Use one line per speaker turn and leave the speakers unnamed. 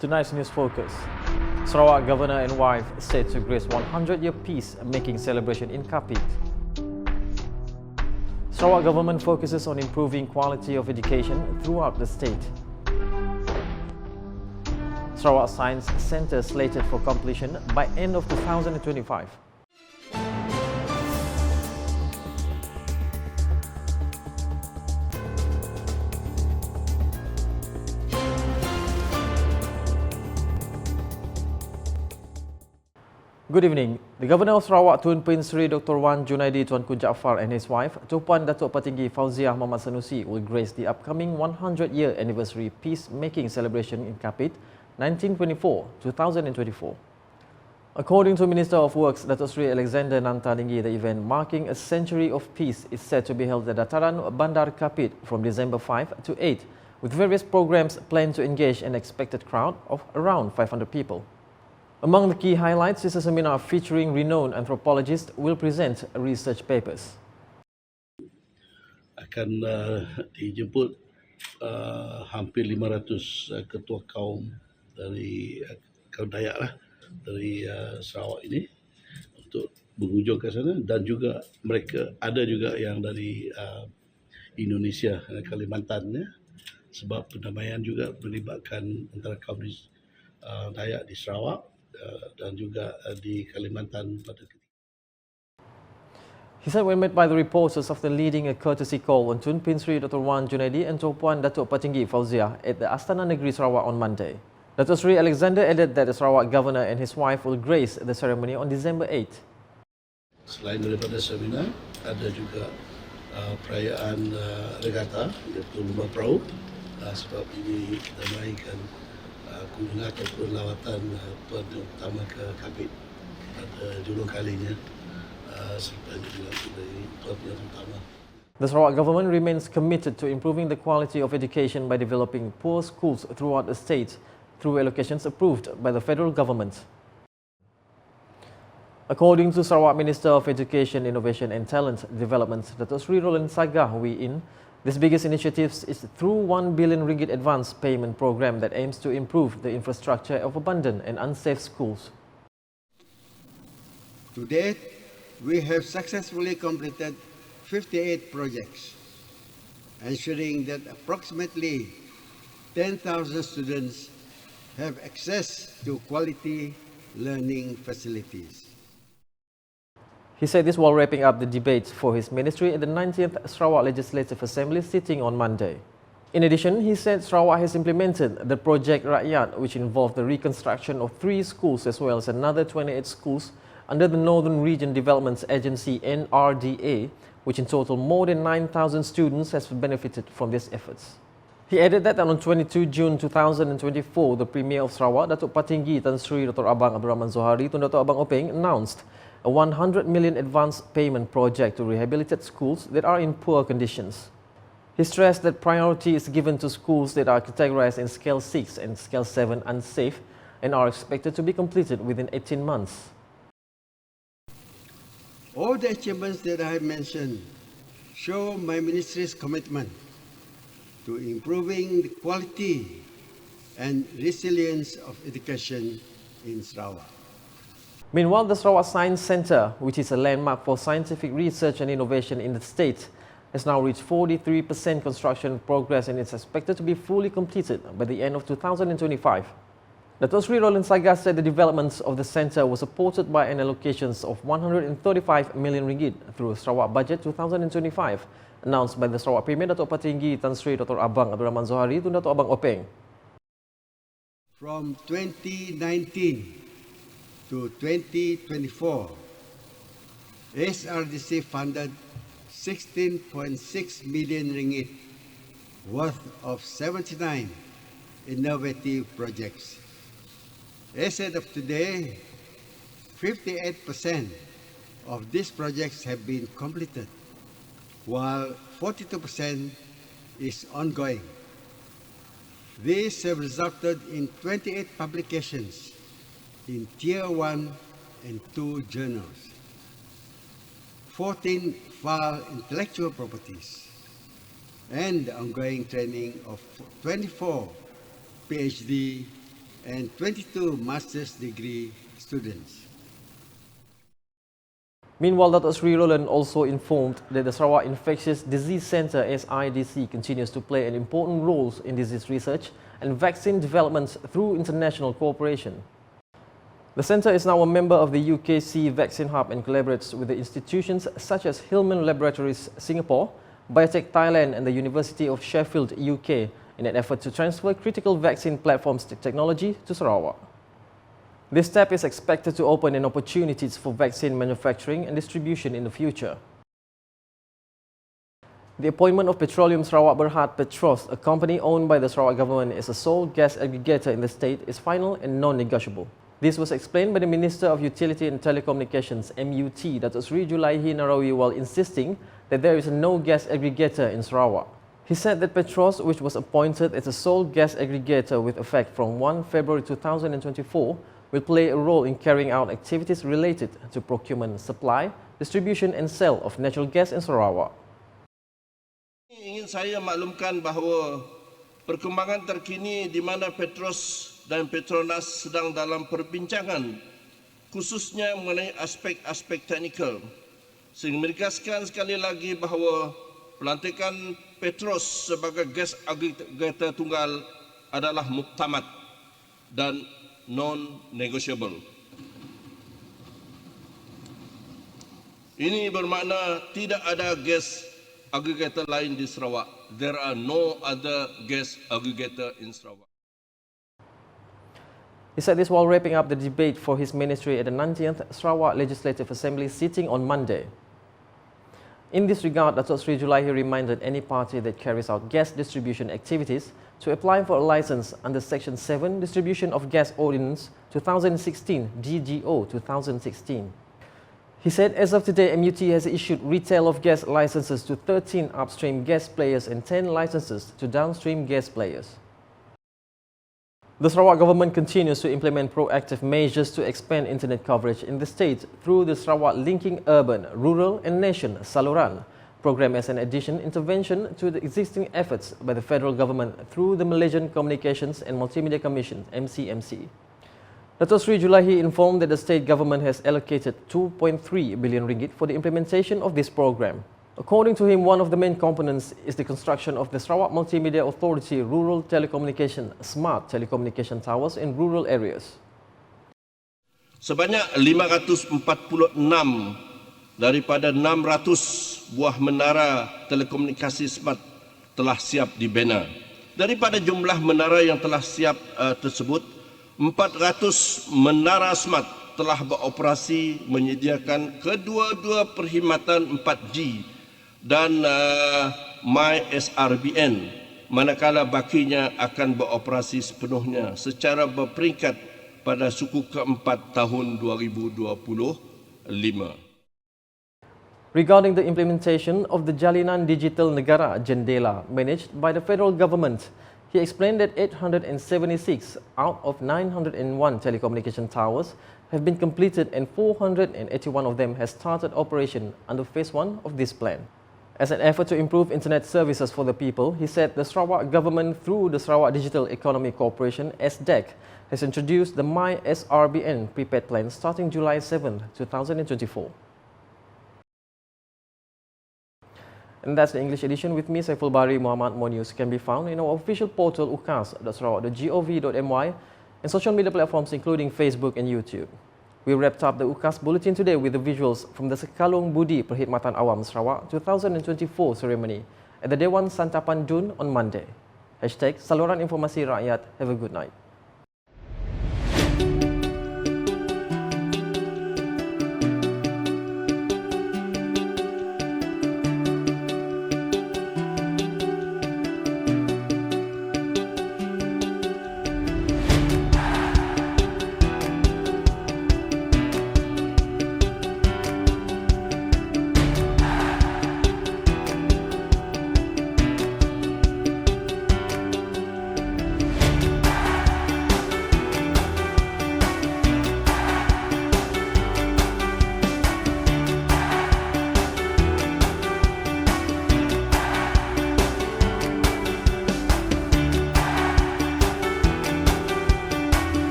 Tonight's news focus. Sarawak Governor and wife set to grace 100-year peace-making celebration in Kapit. Sarawak government focuses on improving quality of education throughout the state. Sarawak Science Centre slated for completion by end of 2025. Good evening. The Governor of Sarawak Tun Prin Sri Dr. Wan Junaidi Tuanku Jaafar and his wife, Tuan Datuk Petinggi Fauziah Muhammad Sanusi, will grace the upcoming 100-year anniversary peace-making celebration in Kapit, 1924-2024. According to Minister of Works Datuk Sri Alexander Nantalingi, the event marking a century of peace is set to be held at Dataran Bandar Kapit from December 5 to 8, with various programs planned to engage an expected crowd of around 500 people. Among the key highlights is a seminar featuring renowned anthropologists will present research papers.
Akan dijemput hampir 500 ketua kaum dari kaum Dayak lah, dari Sarawak ini untuk berhujung ke sana, dan juga mereka ada juga yang dari Indonesia, Kalimantan ya, sebab perdamaian juga melibatkan antara kaum Dayak di Sarawak dan juga di Kalimantan pada ketika.
He said when met by the reporters after leading a courtesy call on Tun Prin Sri Dr. Wan Junaidi and Tuan Datuk Petinggi Fauziah at the Astana Negeri Sarawak on Monday. Datuk Sri Alexander added that the Sarawak Governor and his wife will grace the ceremony on December 8.
Selain daripada seminar, ada juga perayaan regata, iaitu lomba perahu, sebab ini kita meraihkan kunjungan ataupun lawatan Tuan Yang Pertama ke Kapit pada julung kalinya selepas dilantik dari Tuan Yang Pertama.
The Sarawak government remains committed to improving the quality of education by developing poor schools throughout the state through allocations approved by the federal government. According to Sarawak Minister of Education, Innovation and Talent Development, Datuk Sri Roland Sagah Wee-In, this biggest initiative is through RM1 billion advance payment program that aims to improve the infrastructure of abandoned and unsafe schools.
To date, we have successfully completed 58 projects, ensuring that approximately 10,000 students have access to quality learning facilities.
He said this while wrapping up the debate for his ministry at the 90th Sarawak Legislative Assembly sitting on Monday. In addition, he said Sarawak has implemented the Project Rakyat, which involved the reconstruction of 3 schools as well as another 28 schools under the Northern Region Development Agency NRDA, which in total more than 9,000 students has benefited from these efforts. He added that on 22 June 2024, the Premier of Sarawak, Datuk Petinggi Tan Sri Dr. Abang Abdul Rahman Zohari Tun Datuk Abang Openg, announced a RM100 million advance payment project to rehabilitate schools that are in poor conditions. He stressed that priority is given to schools that are categorized in Scale 6 and Scale 7 unsafe and are expected to be completed within 18 months.
All the achievements that I have mentioned show my ministry's commitment to improving the quality and resilience of education in Sarawak.
Meanwhile, the Sarawak Science Centre, which is a landmark for scientific research and innovation in the state, has now reached 43% construction progress and is expected to be fully completed by the end of 2025. Datuk Sri Roland Sagah said the developments of the centre were supported by an allocations of RM135 million through Sarawak Budget 2025, announced by the Sarawak Premier Datuk Petinggi Tan Sri Dr. Abang Abdul Rahman Zohari Tun Datuk Abang Openg.
From 2019 to 2024, SRDC funded RM16.6 million worth of 79 innovative projects. As of today, 58% of these projects have been completed, while 42% is ongoing. These have resulted in 28 publications in Tier 1 and 2 journals, 14 file intellectual properties, and the ongoing training of 24 PhD and 22 master's degree students.
Meanwhile, Dr. Sri Roland also informed that the Sarawak Infectious Disease Centre SIDC continues to play an important role in disease research and vaccine developments through international cooperation. The centre is now a member of the UKC Vaccine Hub and collaborates with the institutions such as Hillman Laboratories Singapore, Biotech Thailand and the University of Sheffield, UK in an effort to transfer critical vaccine platforms technology to Sarawak. This step is expected to open an opportunities for vaccine manufacturing and distribution in the future. The appointment of Petroleum Sarawak Berhad PETROS, a company owned by the Sarawak government as a sole gas aggregator in the state, is final and non-negotiable. This was explained by the Minister of Utility and Telecommunications MUT, Datuk Sri Julaihi Narawi, while insisting that there is no gas aggregator in Sarawak. He said that PETROS, which was appointed as a sole gas aggregator with effect from 1 February 2024, will play a role in carrying out activities related to procurement, supply, distribution and sale of natural gas in Sarawak.
Ingin saya maklumkan bahawa perkembangan terkini di mana PETROS dan PETRONAS sedang dalam perbincangan khususnya mengenai aspek-aspek teknikal, sehingga menegaskan sekali lagi bahawa pelantikan PETROS sebagai gas aggregator tunggal adalah muktamad dan non-negotiable. Ini bermakna tidak ada gas aggregator lain di Sarawak. There are no other gas aggregator in Sarawak.
He said this while wrapping up the debate for his ministry at the 19th Sarawak Legislative Assembly sitting on Monday. In this regard, Datuk Sri Julaihi reminded any party that carries out gas distribution activities to apply for a license under Section 7 Distribution of Gas Ordinance 2016 DGO 2016. He said as of today, MUT has issued retail of gas licenses to 13 upstream gas players and 10 licenses to downstream gas players. The Sarawak government continues to implement proactive measures to expand internet coverage in the state through the Sarawak Linking Urban, Rural and Nation Saluran program as an additional intervention to the existing efforts by the federal government through the Malaysian Communications and Multimedia Commission (MCMC). Datuk Sri Julaihi informed that the state government has allocated 2.3 billion ringgit for the implementation of this program. According to him, one of the main components is the construction of the Sarawak Multimedia Authority Rural Telecommunication Smart Telecommunication Towers in rural areas.
Sebanyak 546 daripada 600 buah menara telekomunikasi smart telah siap dibina. Daripada jumlah menara yang telah siap tersebut, 400 menara smart telah beroperasi menyediakan kedua-dua perkhidmatan 4G dan MySRBN, manakala bakinya akan beroperasi sepenuhnya secara berperingkat pada suku keempat tahun 2025.
Regarding the implementation of the Jalinan Digital Negara Jendela managed by the federal government, he explained that 876 out of 901 telecommunication towers have been completed and 481 of them has started operation under phase 1 of this plan. As an effort to improve internet services for the people, he said the Sarawak government through the Sarawak Digital Economy Corporation SDEC has introduced the MySRBN prepaid plan starting July 7, 2024. And that's the English edition. With me, Saiful Bahri. Muhammad. More news can be found in our official portal ukas.sarawak.gov.my and social media platforms including Facebook and YouTube. We wrapped up the UKAS Bulletin today with the visuals from the Sekalung Budi Perkhidmatan Awam Sarawak 2024 ceremony at the Dewan Santapan Dun on Monday. #Saluran Informasi Rakyat. Have a good night.